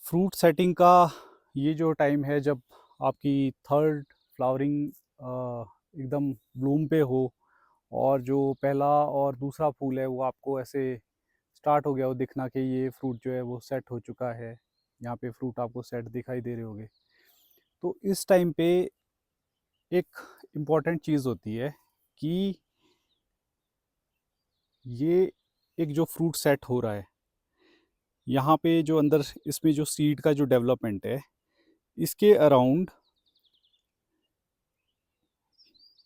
Fruit setting का ये जो टाइम है जब आपकी थर्ड फ्लावरिंग एकदम ब्लूम पे हो और जो पहला और दूसरा फूल है वो आपको ऐसे स्टार्ट हो गया हो दिखना कि ये फ्रूट जो है वो सेट हो चुका है। यहाँ पे फ्रूट आपको सेट दिखाई दे रहे होंगे। तो इस टाइम पे एक इम्पॉर्टेंट चीज़ होती है कि ये एक जो फ्रूट सेट हो रहा है यहाँ पे जो अंदर इसमें जो सीड का जो डेवलपमेंट है इसके अराउंड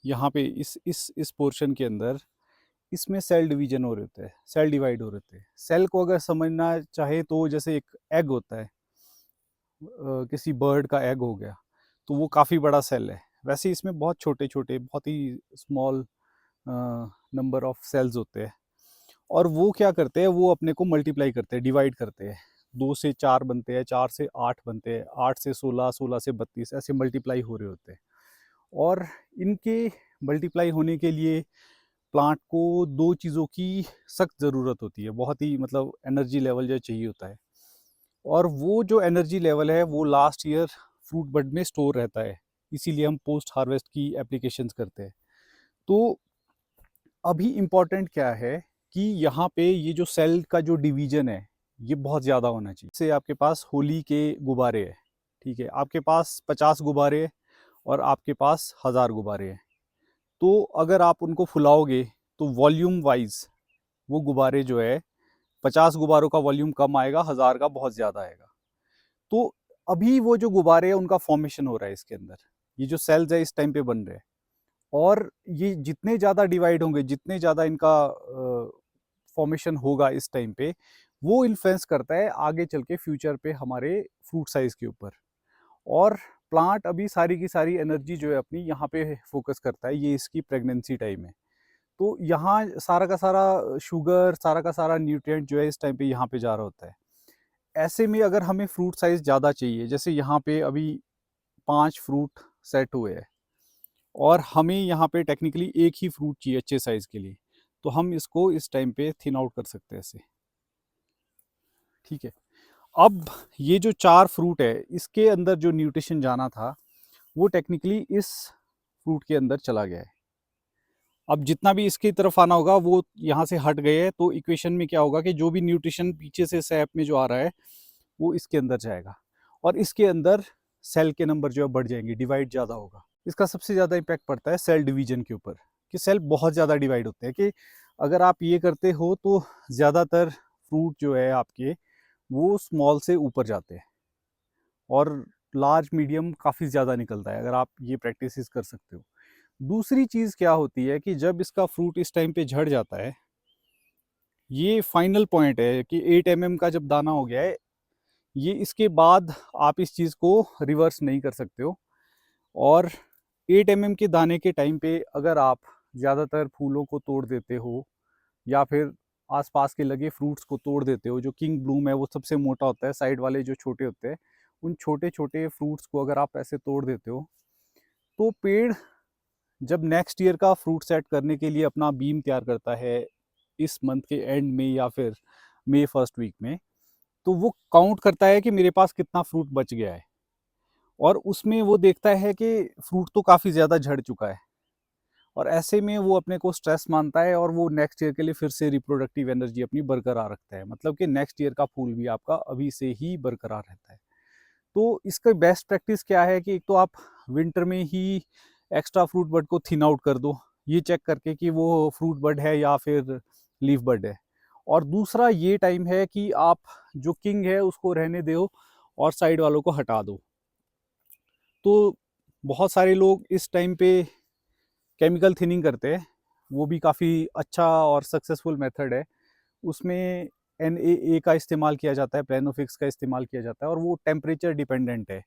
यहाँ पे इस पोर्शन के अंदर इसमें सेल डिवीजन हो रहे होते हैं, सेल डिवाइड हो रहे होते हैं। सेल को अगर समझना चाहे तो जैसे एक एग होता है, किसी बर्ड का एग हो गया तो वो काफ़ी बड़ा सेल है। वैसे इसमें बहुत छोटे छोटे बहुत ही स्मॉल नंबर ऑफ सेल्स होते हैं और वो क्या करते हैं, वो अपने को मल्टीप्लाई करते हैं, डिवाइड करते हैं। 2 से 4 बनते हैं, 4 से 8 बनते हैं, 8 से 16, 16 से 32 ऐसे मल्टीप्लाई हो रहे होते हैं। और इनके मल्टीप्लाई होने के लिए प्लांट को दो चीज़ों की सख्त ज़रूरत होती है, बहुत ही मतलब एनर्जी लेवल जो चाहिए होता है। और वो जो एनर्जी लेवल है वो लास्ट ईयर फ्रूट बड में स्टोर रहता है, इसीलिए हम पोस्ट हार्वेस्ट की एप्लीकेशंस करते हैं। तो अभी इम्पॉर्टेंट क्या है कि यहाँ पे ये जो सेल का जो डिवीजन है ये बहुत ज़्यादा होना चाहिए। जैसे आपके पास होली के गुब्बारे हैं, ठीक है, आपके पास 50 गुब्बारे और आपके पास 1000 गुब्बारे हैं। तो अगर आप उनको फुलाओगे तो वॉल्यूम वाइज वो गुब्बारे जो है 50 गुब्बारों का वॉल्यूम कम आएगा, 1000 का बहुत ज़्यादा आएगा। तो अभी वो जो गुब्बारे हैं उनका फॉर्मेशन हो रहा है इसके अंदर, ये जो सेल्स है इस टाइम पे बन रहे हैं। और ये जितने ज़्यादा डिवाइड होंगे, जितने ज़्यादा इनका फॉर्मेशन होगा इस टाइम पे, वो इन्फ्लुएंस करता है आगे चल के फ्यूचर पे हमारे फ्रूट साइज के ऊपर। और प्लांट अभी सारी की सारी एनर्जी जो है अपनी यहाँ पे फोकस करता है, ये इसकी प्रेगनेंसी टाइम है। तो यहाँ सारा का सारा शुगर, सारा का सारा न्यूट्रिएंट जो है इस टाइम पे यहाँ पे जा रहा होता है। ऐसे में अगर हमें फ्रूट साइज ज़्यादा चाहिए, जैसे यहाँ पे अभी 5 फ्रूट सेट हुए हैं और हमें यहाँ पे टेक्निकली एक ही फ्रूट चाहिए अच्छे साइज के लिए, तो हम इसको इस टाइम पे थिन आउट कर सकते हैं ऐसे, ठीक है। अब ये जो 4 फ्रूट है इसके अंदर जो न्यूट्रिशन जाना था वो टेक्निकली इस फ्रूट के अंदर चला गया है। अब जितना भी इसकी तरफ आना होगा वो यहाँ से हट गए हैं, तो इक्वेशन में क्या होगा कि जो भी न्यूट्रिशन पीछे से सैप में जो आ रहा है वो इसके अंदर जाएगा और इसके अंदर सेल के नंबर जो है बढ़ जाएंगे, डिवाइड ज़्यादा होगा। इसका सबसे ज़्यादा इम्पैक्ट पड़ता है सेल डिवीजन के ऊपर, कि सेल बहुत ज़्यादा डिवाइड होते हैं। कि अगर आप ये करते हो तो ज़्यादातर फ्रूट जो है आपके वो स्मॉल से ऊपर जाते हैं और लार्ज मीडियम काफ़ी ज़्यादा निकलता है, अगर आप ये प्रैक्टिस कर सकते हो। दूसरी चीज़ क्या होती है कि जब इसका फ्रूट इस टाइम पे झड़ जाता है, ये फाइनल पॉइंट है कि 8 mm का जब दाना हो गया है, ये इसके बाद आप इस चीज़ को रिवर्स नहीं कर सकते हो। और 8 mm के दाने के टाइम पे अगर आप ज़्यादातर फूलों को तोड़ देते हो या फिर आसपास के लगे फ्रूट्स को तोड़ देते हो, जो किंग ब्लूम है वो सबसे मोटा होता है, साइड वाले जो छोटे होते हैं उन छोटे छोटे फ्रूट्स को अगर आप ऐसे तोड़ देते हो, तो पेड़ जब नेक्स्ट ईयर का फ्रूट सेट करने के लिए अपना बीम तैयार करता है इस मंथ के एंड में या फिर मई फर्स्ट वीक में, तो वो काउंट करता है कि मेरे पास कितना फ्रूट बच गया है और उसमें वो देखता है कि फ्रूट तो काफ़ी ज़्यादा झड़ चुका है। और ऐसे में वो अपने को स्ट्रेस मानता है और वो नेक्स्ट ईयर के लिए फिर से रिप्रोडक्टिव एनर्जी अपनी बरकरार रखता है, मतलब कि नेक्स्ट ईयर का फूल भी आपका अभी से ही बरकरार रहता है। तो इसका बेस्ट प्रैक्टिस क्या है कि एक तो आप विंटर में ही एक्स्ट्रा फ्रूट बड को थिन आउट कर दो, ये चेक करके कि वो फ्रूट बड है या फिर लीफ बड है। और दूसरा ये टाइम है कि आप जो किंग है उसको रहने दो और साइड वालों को हटा दो। तो बहुत सारे लोग इस टाइम पे केमिकल थिनिंग करते हैं, वो भी काफ़ी अच्छा और सक्सेसफुल मेथड है। उसमें NAA का इस्तेमाल किया जाता है, प्लेनोफिक्स का इस्तेमाल किया जाता है और वो टेम्परेचर डिपेंडेंट है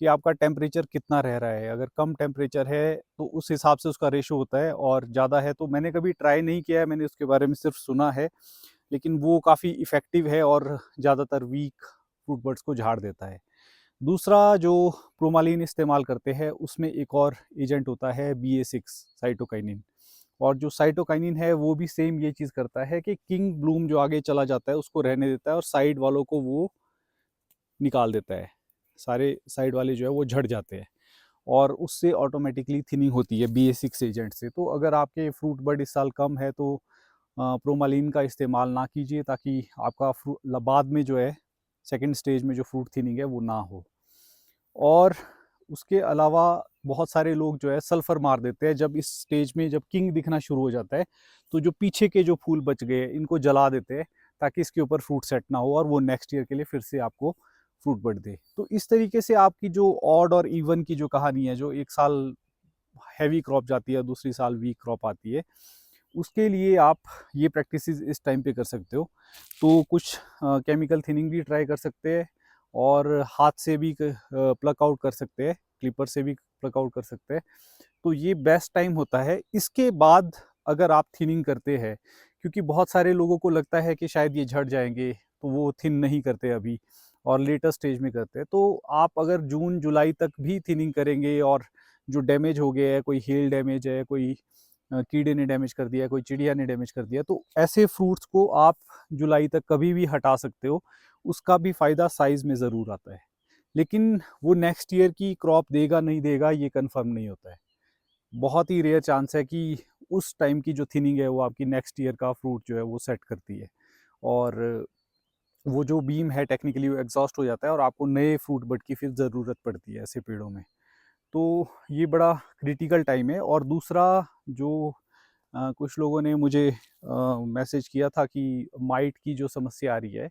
कि आपका टेम्परेचर कितना रह रहा है। अगर कम टेम्परेचर है तो उस हिसाब से उसका रेशो होता है और ज़्यादा है तो, मैंने कभी ट्राई नहीं किया है, मैंने उसके बारे में सिर्फ सुना है, लेकिन वो काफ़ी इफ़ेक्टिव है और ज़्यादातर वीक फ्रूट बर्ड्स को झाड़ देता है। दूसरा जो प्रोमालिन इस्तेमाल करते हैं उसमें एक और एजेंट होता है BA6 साइटोकाइनिन। और जो साइटोकाइनिन है वो भी सेम ये चीज़ करता है कि किंग ब्लूम जो आगे चला जाता है उसको रहने देता है और साइड वालों को वो निकाल देता है, सारे साइड वाले जो है वो झड़ जाते हैं और उससे ऑटोमेटिकली थिनिंग होती है BA6 एजेंट से। तो अगर आपके फ्रूट बड इस साल कम है तो प्रोमालिन का इस्तेमाल ना कीजिए, ताकि आपका बाद में जो है सेकंड स्टेज में जो फ्रूट थिनिंग है वो ना हो। और उसके अलावा बहुत सारे लोग जो है सल्फर मार देते हैं जब इस स्टेज में, जब किंग दिखना शुरू हो जाता है तो जो पीछे के जो फूल बच गए इनको जला देते हैं ताकि इसके ऊपर फ्रूट सेट ना हो और वो नेक्स्ट ईयर के लिए फिर से आपको फ्रूट बड दे। तो इस तरीके से आपकी जो ऑड और इवन की जो कहानी है, जो एक साल हैवी क्रॉप जाती है दूसरी साल वीक क्रॉप आती है, उसके लिए आप ये प्रैक्टिसेस इस टाइम पे कर सकते हो। तो कुछ केमिकल थिनिंग भी ट्राई कर सकते हैं और हाथ से भी प्लक आउट कर सकते हैं, क्लिपर से भी प्लक आउट कर सकते हैं। तो ये बेस्ट टाइम होता है। इसके बाद अगर आप थिनिंग करते हैं, क्योंकि बहुत सारे लोगों को लगता है कि शायद ये झड़ जाएंगे तो वो थिन नहीं करते अभी और लेटर स्टेज में करते हैं। तो आप अगर जून जुलाई तक भी थिनिंग करेंगे और जो डैमेज हो गया है, कोई हेल डैमेज है, कोई कीड़े ने डैमेज कर दिया, कोई चिड़िया ने डैमेज कर दिया, तो ऐसे फ्रूट्स को आप जुलाई तक कभी भी हटा सकते हो। उसका भी फ़ायदा साइज़ में ज़रूर आता है, लेकिन वो नेक्स्ट ईयर की क्रॉप देगा नहीं देगा ये कंफर्म नहीं होता है। बहुत ही रेयर चांस है कि उस टाइम की जो थिनिंग है वो आपकी नेक्स्ट ईयर का फ्रूट जो है वो सेट करती है और वो जो बीम है टेक्निकली वो एग्जॉस्ट हो जाता है और आपको नए फ्रूट बड की फिर ज़रूरत पड़ती है ऐसे पेड़ों में। तो ये बड़ा क्रिटिकल टाइम है। और दूसरा जो कुछ लोगों ने मुझे मैसेज किया था कि माइट की जो समस्या आ रही है,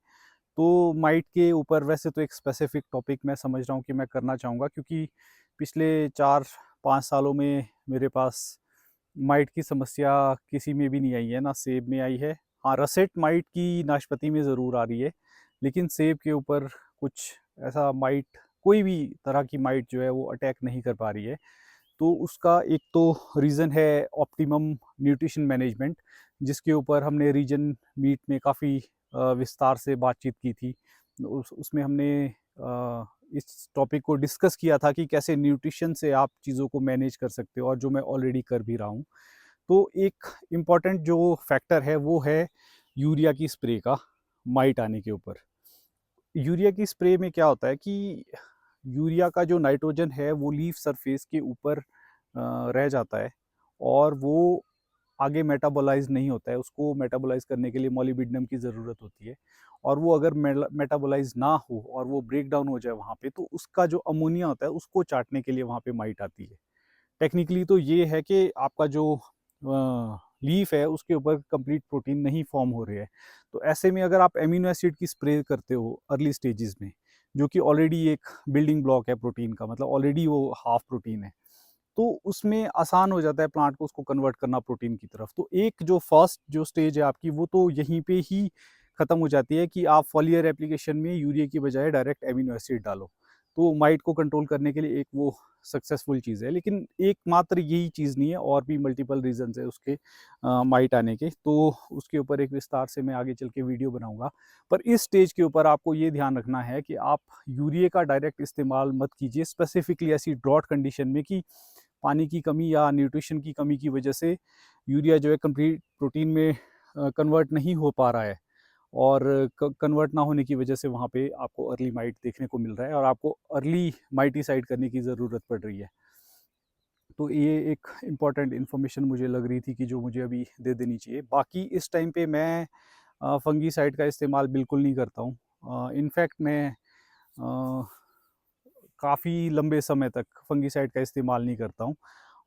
तो माइट के ऊपर वैसे तो एक स्पेसिफिक टॉपिक मैं समझ रहा हूँ कि मैं करना चाहूँगा, क्योंकि पिछले 4-5 सालों में मेरे पास माइट की समस्या किसी में भी नहीं आई है, ना सेब में आई है। हाँ, रसेट माइट की नाशपाती में ज़रूर आ रही है, लेकिन सेब के ऊपर कुछ ऐसा माइट, कोई भी तरह की माइट जो है वो अटैक नहीं कर पा रही है। तो उसका एक तो रीज़न है ऑप्टिमम न्यूट्रिशन मैनेजमेंट, जिसके ऊपर हमने रीजन मीट में काफ़ी विस्तार से बातचीत की थी। उसमें हमने इस टॉपिक को डिस्कस किया था कि कैसे न्यूट्रिशन से आप चीज़ों को मैनेज कर सकते हो, और जो मैं ऑलरेडी कर भी रहा हूँ। तो एक इम्पॉर्टेंट जो फैक्टर है वो है यूरिया की स्प्रे का माइट आने के ऊपर। यूरिया की स्प्रे में क्या होता है कि यूरिया का जो नाइट्रोजन है वो लीफ सरफेस के ऊपर रह जाता है और वो आगे मेटाबोलाइज नहीं होता है। उसको मेटाबोलाइज करने के लिए मॉलिब्डेनम की ज़रूरत होती है, और वो अगर मेटाबोलाइज ना हो और वो ब्रेक डाउन हो जाए वहाँ पे, तो उसका जो अमोनिया होता है उसको चाटने के लिए वहाँ पे माइट आती है। टेक्निकली तो ये है कि आपका जो लीफ है उसके ऊपर कंप्लीट प्रोटीन नहीं फॉर्म हो रहे हैं। तो ऐसे में अगर आप एमिनो एसिड की स्प्रे करते हो अर्ली स्टेजेस में, जो कि ऑलरेडी एक बिल्डिंग ब्लॉक है प्रोटीन का, मतलब ऑलरेडी वो हाफ प्रोटीन है, तो उसमें आसान हो जाता है प्लांट को उसको कन्वर्ट करना प्रोटीन की तरफ। तो एक जो फर्स्ट जो स्टेज है आपकी, वो तो यहीं पे ही ख़त्म हो जाती है कि आप फॉलियर एप्लीकेशन में यूरिया की बजाय डायरेक्ट एमिनो एसिड डालो। तो माइट को कंट्रोल करने के लिए एक वो सक्सेसफुल चीज़ है, लेकिन एकमात्र यही चीज़ नहीं है, और भी मल्टीपल रीजंस है उसके माइट आने के। तो उसके ऊपर एक विस्तार से मैं आगे चल के वीडियो बनाऊंगा। पर इस स्टेज के ऊपर आपको ये ध्यान रखना है कि आप यूरिया का डायरेक्ट इस्तेमाल मत कीजिए, स्पेसिफिकली ऐसी ड्रॉट कंडीशन में कि पानी की कमी या न्यूट्रिशन की कमी की वजह से यूरिया जो है कंप्लीट प्रोटीन में कन्वर्ट नहीं हो पा रहा है, और कन्वर्ट ना होने की वजह से वहाँ पे आपको अर्ली माइट देखने को मिल रहा है और आपको अर्ली माइटिसाइड करने की ज़रूरत पड़ रही है। तो ये एक इम्पॉर्टेंट इन्फॉर्मेशन मुझे लग रही थी कि जो मुझे अभी दे देनी चाहिए। बाकी इस टाइम पे मैं फंगीसाइड का इस्तेमाल बिल्कुल नहीं करता हूँ। इनफैक्ट मैं काफ़ी लंबे समय तक फंगीसाइड का इस्तेमाल नहीं करता हूँ,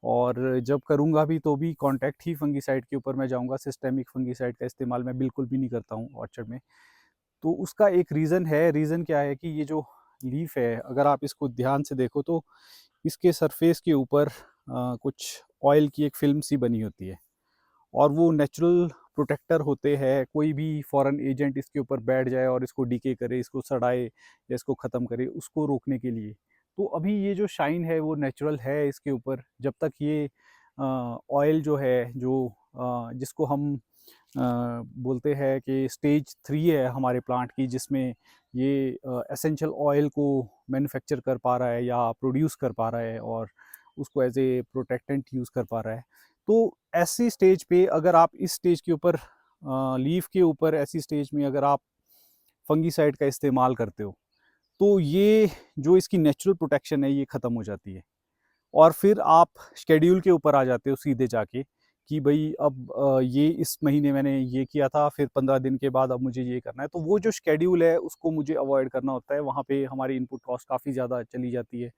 और जब करूँगा भी तो भी कॉन्टैक्ट ही फंगीसाइड के ऊपर मैं जाऊँगा। सिस्टेमिक फंगीसाइड का इस्तेमाल मैं बिल्कुल भी नहीं करता हूँ ऑर्चर्ड में। तो उसका एक रीज़न है। रीज़न क्या है कि ये जो लीफ है, अगर आप इसको ध्यान से देखो तो इसके सरफेस के ऊपर कुछ ऑयल की एक फिल्म सी बनी होती है, और वो नेचुरल प्रोटेक्टर होते हैं। कोई भी फॉरेन एजेंट इसके ऊपर बैठ जाए और इसको डीके करे, इसको सड़ाए या इसको ख़त्म करे, उसको रोकने के लिए। तो अभी ये जो शाइन है वो नेचुरल है इसके ऊपर। जब तक ये ऑयल जो है, जो जिसको हम बोलते हैं कि स्टेज 3 है हमारे प्लांट की, जिसमें ये एसेंशियल ऑयल को मैन्युफैक्चर कर पा रहा है या प्रोड्यूस कर पा रहा है और उसको एज ए प्रोटेक्टेंट यूज़ कर पा रहा है। तो ऐसी स्टेज पे अगर आप इस स्टेज के ऊपर लीफ के ऊपर ऐसी स्टेज में अगर आप फंगीसाइड का इस्तेमाल करते हो, तो ये जो इसकी नेचुरल प्रोटेक्शन है ये ख़त्म हो जाती है। और फिर आप शेड्यूल के ऊपर आ जाते हो सीधे जाके कि भई अब ये इस महीने मैंने ये किया था, फिर 15 दिन के बाद अब मुझे ये करना है। तो वो जो शेड्यूल है उसको मुझे अवॉइड करना होता है। वहाँ पे हमारी इनपुट कॉस्ट काफ़ी ज़्यादा चली जाती है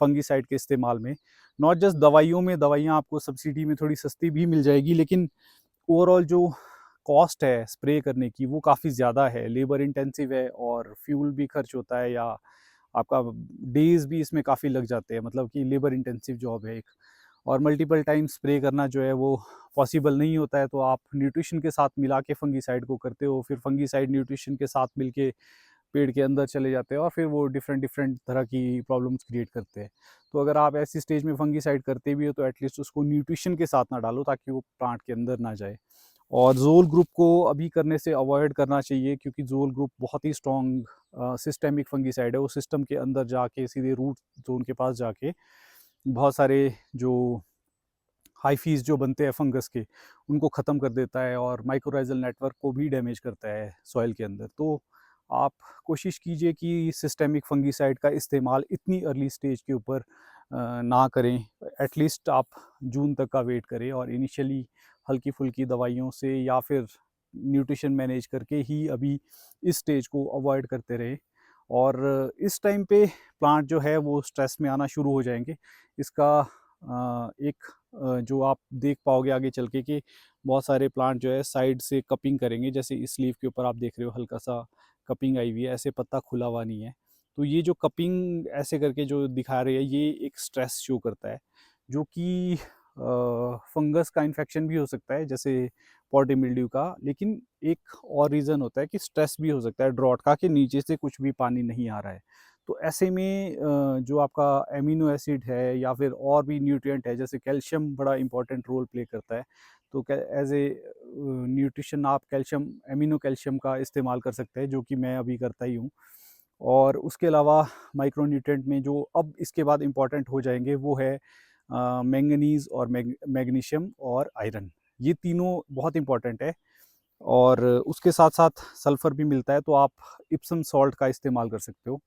फंगिसाइड के इस्तेमाल में। नॉट जस्ट दवाइयों में, दवाइयाँ आपको सब्सिडी में थोड़ी सस्ती भी मिल जाएगी, लेकिन ओवरऑल जो कॉस्ट है स्प्रे करने की वो काफ़ी ज़्यादा है, लेबर इंटेंसिव है और फ्यूल भी खर्च होता है, या आपका डेज़ भी इसमें काफ़ी लग जाते हैं, मतलब कि लेबर इंटेंसिव जॉब है एक। और मल्टीपल टाइम स्प्रे करना जो है वो पॉसिबल नहीं होता है, तो आप न्यूट्रिशन के साथ मिला के फंगिसाइड को करते हो, फिर फंगिसाइड न्यूट्रिशन के साथ मिलके पेड़ के अंदर चले जाते हैं और फिर वो डिफरेंट डिफरेंट तरह की प्रॉब्लम्स क्रिएट करते हैं। तो अगर आप ऐसी स्टेज में फंगिसाइड करते भी हो तो एटलीस्ट उसको न्यूट्रिशन के साथ ना डालो, ताकि वो प्लांट के अंदर ना जाए। और ज़ोल ग्रुप को अभी करने से अवॉइड करना चाहिए, क्योंकि ज़ोल ग्रुप बहुत ही स्ट्रॉन्ग सिस्टेमिक फंगिसाइड है। वो सिस्टम के अंदर जाके सीधे रूट ज़ोन के पास जाके बहुत सारे जो हाइफीज जो बनते हैं फंगस के, उनको ख़त्म कर देता है और माइक्रोराइजल नेटवर्क को भी डैमेज करता है सॉइल के अंदर। तो आप कोशिश कीजिए कि सिस्टेमिक फंगिसाइड का इस्तेमाल इतनी अर्ली स्टेज के ऊपर ना करें। एटलीस्ट आप जून तक का वेट करें और इनिशियली हल्की फुल्की दवाइयों से या फिर न्यूट्रिशन मैनेज करके ही अभी इस स्टेज को अवॉइड करते रहे। और इस टाइम पे प्लांट जो है वो स्ट्रेस में आना शुरू हो जाएंगे। इसका एक जो आप देख पाओगे आगे चल के कि बहुत सारे प्लांट जो है साइड से कपिंग करेंगे, जैसे इस लीफ के ऊपर आप देख रहे हो हल्का सा कपिंग आई हुई है, ऐसे पत्ता खुला हुआ नहीं है। तो ये जो कपिंग ऐसे करके जो दिखा रही है, ये एक स्ट्रेस शो करता है, जो कि फंगस का इन्फेक्शन भी हो सकता है जैसे पॉटी मिल्ड्यू का, लेकिन एक और रीज़न होता है कि स्ट्रेस भी हो सकता है ड्रॉट का, कि नीचे से कुछ भी पानी नहीं आ रहा है। तो ऐसे में जो आपका एमिनो एसिड है या फिर और भी न्यूट्रिएंट है, जैसे कैल्शियम बड़ा इंपॉर्टेंट रोल प्ले करता है। तो एज ए न्यूट्रिशन आप कैल्शियम, एमिनो कैल्शियम का इस्तेमाल कर सकते हैं, जो कि मैं अभी करता ही हूँ। और उसके अलावा माइक्रो न्यूट्रिएंट में जो अब इसके बाद इम्पॉर्टेंट हो जाएंगे वो है मैंगनीज़ और मैग्नीशियम और आयरन। ये तीनों बहुत इंपॉर्टेंट है। और उसके साथ साथ सल्फ़र भी मिलता है, तो आप इप्सम सॉल्ट का इस्तेमाल कर सकते हो,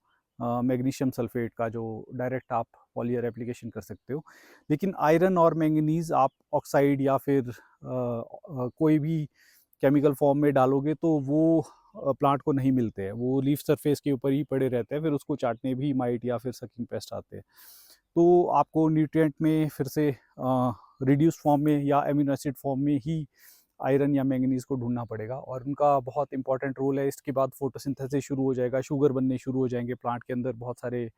मैग्नीशियम सल्फ़ेट का, जो डायरेक्ट आप पॉलियर एप्लीकेशन कर सकते हो। लेकिन आयरन और मैंगनीज़ आप ऑक्साइड या फिर कोई भी केमिकल फॉर्म में डालोगे तो वो प्लांट को नहीं मिलते हैं, वो लीफ सरफेस के ऊपर ही पड़े रहते हैं, फिर उसको चाटने भी माइट या फिर सकिंग पेस्ट आते हैं। तो आपको न्यूट्रिएंट में फिर से रिड्यूस फॉर्म में या एमिनो एसिड फॉर्म में ही आयरन या मैंगनीज़ को ढूँढना पड़ेगा, और उनका बहुत इंपॉर्टेंट रोल है। इसके बाद फोटोसिंथेसिस शुरू हो जाएगा, शुगर बनने शुरू हो जाएंगे प्लांट के अंदर, बहुत सारे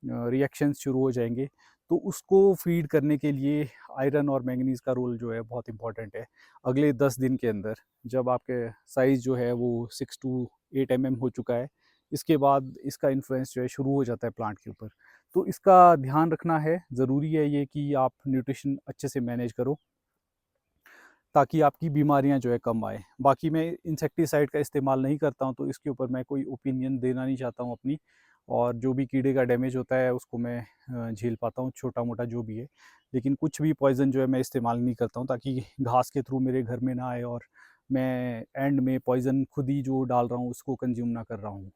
रिएक्शंस शुरू हो जाएंगे। तो उसको फीड करने के लिए आयरन और मैंगनीज़ का रोल जो है बहुत इंपॉर्टेंट है। अगले 10 दिन के अंदर जब आपके साइज़ जो है वो 6 टू 8 हो चुका है, इसके बाद इसका इन्फ्लुएंस जो है शुरू हो जाता है प्लांट के ऊपर। तो इसका ध्यान रखना है, ज़रूरी है ये कि आप न्यूट्रिशन अच्छे से मैनेज करो, ताकि आपकी बीमारियां जो है कम आए। बाकी मैं इंसेक्टिसाइड का इस्तेमाल नहीं करता हूं, तो इसके ऊपर मैं कोई ओपिनियन देना नहीं चाहता हूं अपनी। और जो भी कीड़े का डैमेज होता है उसको मैं झेल पाता हूं, छोटा मोटा जो भी है। लेकिन कुछ भी पॉइज़न जो है मैं इस्तेमाल नहीं करता हूं, ताकि घास के थ्रू मेरे घर में ना आए और मैं एंड में पॉइज़न खुद ही जो डाल रहा हूँ उसको कंज्यूम ना कर रहा हूँ।